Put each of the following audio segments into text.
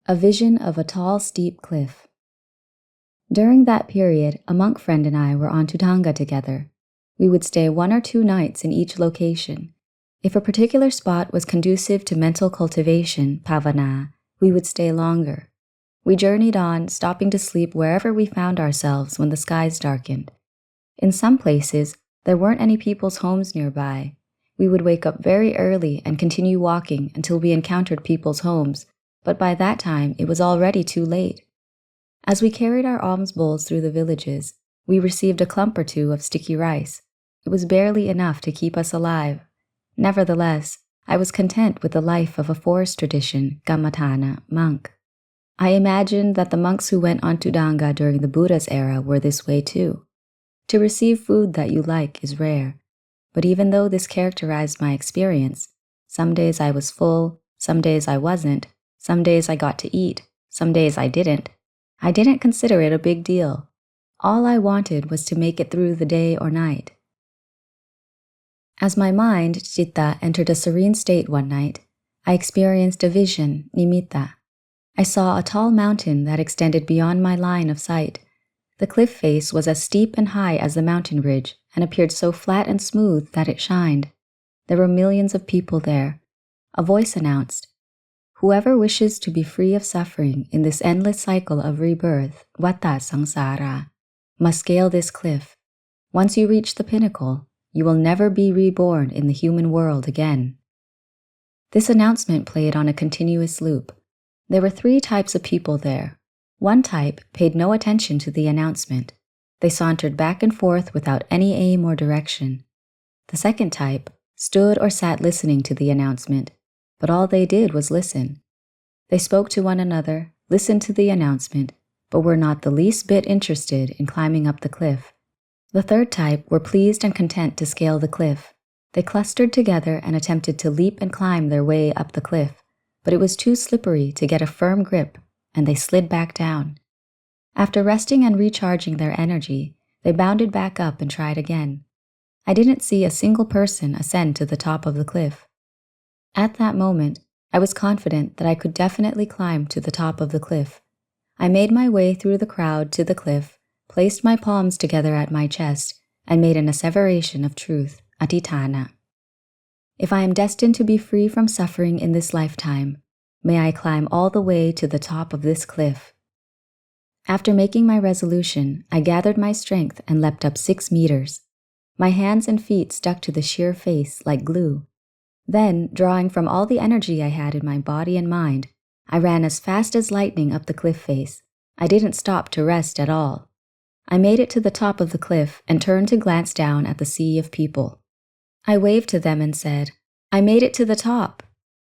A vision of a tall, steep cliff. During that period, a monk friend and I were on Thudanga together. We would stay 1 or 2 nights in each location. If a particular spot was conducive to mental cultivation, pavana, we would stay longer. We journeyed on, stopping to sleep wherever we found ourselves when the skies darkened. In some places, there weren't any people's homes nearby. We would wake up very early and continue walking until we encountered people's homes, but by that time it was already too late. As we carried our alms bowls through the villages, we received a clump or 2 of sticky rice. It was barely enough to keep us alive. Nevertheless, I was content with the life of a forest tradition, Kammatthana, monk. I imagined that the monks who went on Thudanga during the Buddha's era were this way too. To receive food that you like is rare, but even though this characterized my experience, some days I was full, some days I wasn't, some days I got to eat, some days I didn't consider it a big deal. All I wanted was to make it through the day or night. As my mind, citta, entered a serene state one night, I experienced a vision, nimitta. I saw a tall mountain that extended beyond my line of sight. The cliff face was as steep and high as the mountain ridge and appeared so flat and smooth that it shined. There were millions of people there. A voice announced, "Whoever wishes to be free of suffering in this endless cycle of rebirth, vata samsara, must scale this cliff. Once you reach the pinnacle, you will never be reborn in the human world again." This announcement played on a continuous loop. There were 3 types of people there. One type paid no attention to the announcement. They sauntered back and forth without any aim or direction. The second type stood or sat listening to the announcement, but all they did was listen. They spoke to one another, listened to the announcement, but were not the least bit interested in climbing up the cliff. The third type were pleased and content to scale the cliff. They clustered together and attempted to leap and climb their way up the cliff, but it was too slippery to get a firm grip, and they slid back down. After resting and recharging their energy, they bounded back up and tried again. I didn't see a single person ascend to the top of the cliff. At that moment, I was confident that I could definitely climb to the top of the cliff. I made my way through the crowd to the cliff, placed my palms together at my chest, and made an asseveration of truth, adhitthana. If I am destined to be free from suffering in this lifetime, may I climb all the way to the top of this cliff. After making my resolution, I gathered my strength and leapt up 6 meters. My hands and feet stuck to the sheer face like glue. Then, drawing from all the energy I had in my body and mind, I ran as fast as lightning up the cliff face. I didn't stop to rest at all. I made it to the top of the cliff and turned to glance down at the sea of people. I waved to them and said, "I made it to the top."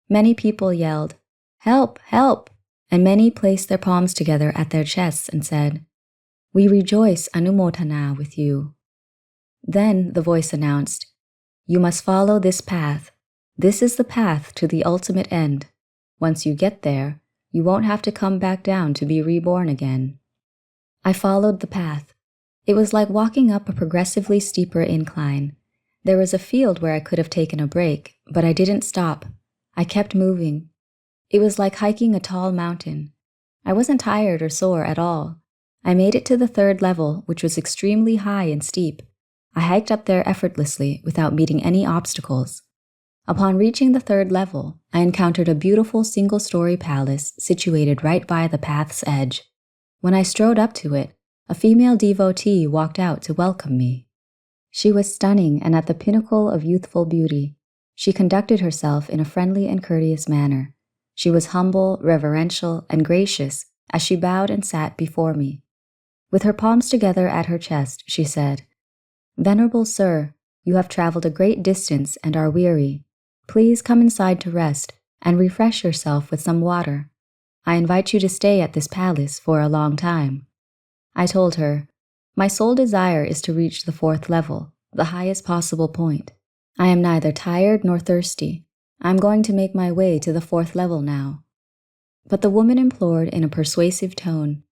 Many people yelled, "Help, help!" and many placed their palms together at their chests and said, "We rejoice anumodhana with you." Then the voice announced, "You must follow this path. This is the path to the ultimate end. Once you get there, you won't have to come back down to be reborn again." I followed the path. It was like walking up a progressively steeper incline. There was a field where I could have taken a break, but I didn't stop. I kept moving. It was like hiking a tall mountain. I wasn't tired or sore at all. I made it to the 3rd level, which was extremely high and steep. I hiked up there effortlessly without meeting any obstacles. Upon reaching the 3rd level, I encountered a beautiful single-story palace situated right by the path's edge. When I strode up to it, a female devotee walked out to welcome me. She was stunning and at the pinnacle of youthful beauty. She conducted herself in a friendly and courteous manner. She was humble, reverential, and gracious as she bowed and sat before me. With her palms together at her chest, she said, "Venerable Sir, you have traveled a great distance and are weary. Please come inside to rest and refresh yourself with some water. I invite you to stay at this palace for a long time." I told her, "My sole desire is to reach the 4th level, the highest possible point. I am neither tired nor thirsty. I am going to make my way to the 4th level now." But the woman implored in a persuasive tone,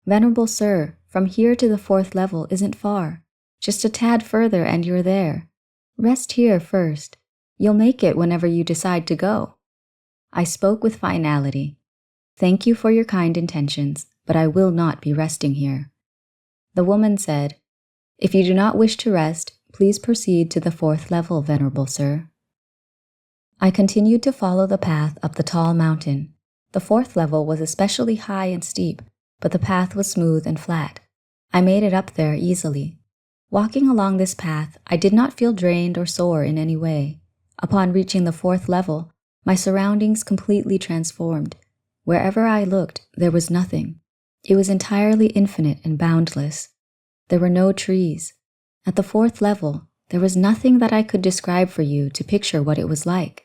"Venerable Sir, from here to the 4th level isn't far. Just a tad further and you're there. Rest here first. You'll make it whenever you decide to go." I spoke with finality. Thank you for your kind intentions, but I will not be resting here." The woman said, "If you do not wish to rest, please proceed to the 4th level, Venerable Sir." I continued to follow the path up the tall mountain. The 4th level was especially high and steep, but the path was smooth and flat. I made it up there easily. Walking along this path, I did not feel drained or sore in any way. Upon reaching the 4th level, my surroundings completely transformed. Wherever I looked, there was nothing. It was entirely infinite and boundless. There were no trees. At the 4th level, there was nothing that I could describe for you to picture what it was like.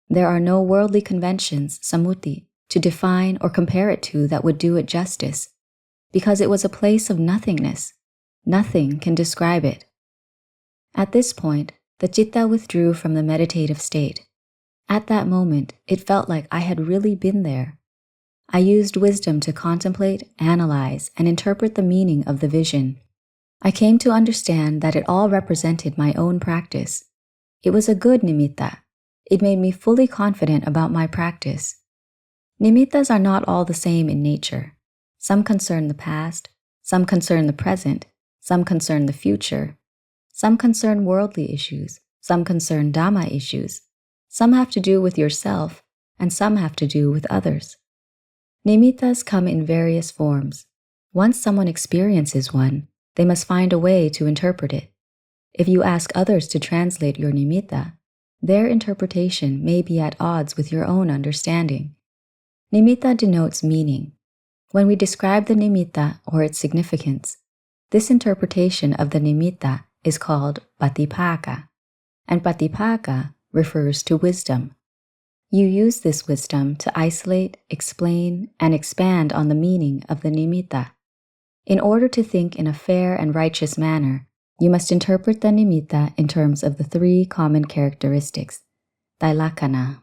There are no worldly conventions, sammuti, to define or compare it to that would do it justice, because it was a place of nothingness. Nothing can describe it. At this point, the citta withdrew from the meditative state. At that moment, it felt like I had really been there. I used wisdom to contemplate, analyze, and interpret the meaning of the vision. I came to understand that it all represented my own practice. It was a good nimitta. It made me fully confident about my practice. Nimittas are not all the same in nature. Some concern the past, some concern the present, some concern the future. Some concern worldly issues, some concern Dhamma issues. Some have to do with yourself, and some have to do with others. Nimittas come in various forms. Once someone experiences one, they must find a way to interpret it. If you ask others to translate your nimitta, their interpretation may be at odds with your own understanding. Nimitta denotes meaning. When we describe the nimitta or its significance, this interpretation of the nimitta is called patipaka, and patipaka refers to wisdom. You use this wisdom to isolate, explain, and expand on the meaning of the nimitta. In order to think in a fair and righteous manner, you must interpret the nimitta in terms of the 3 common characteristics, tailakkhana.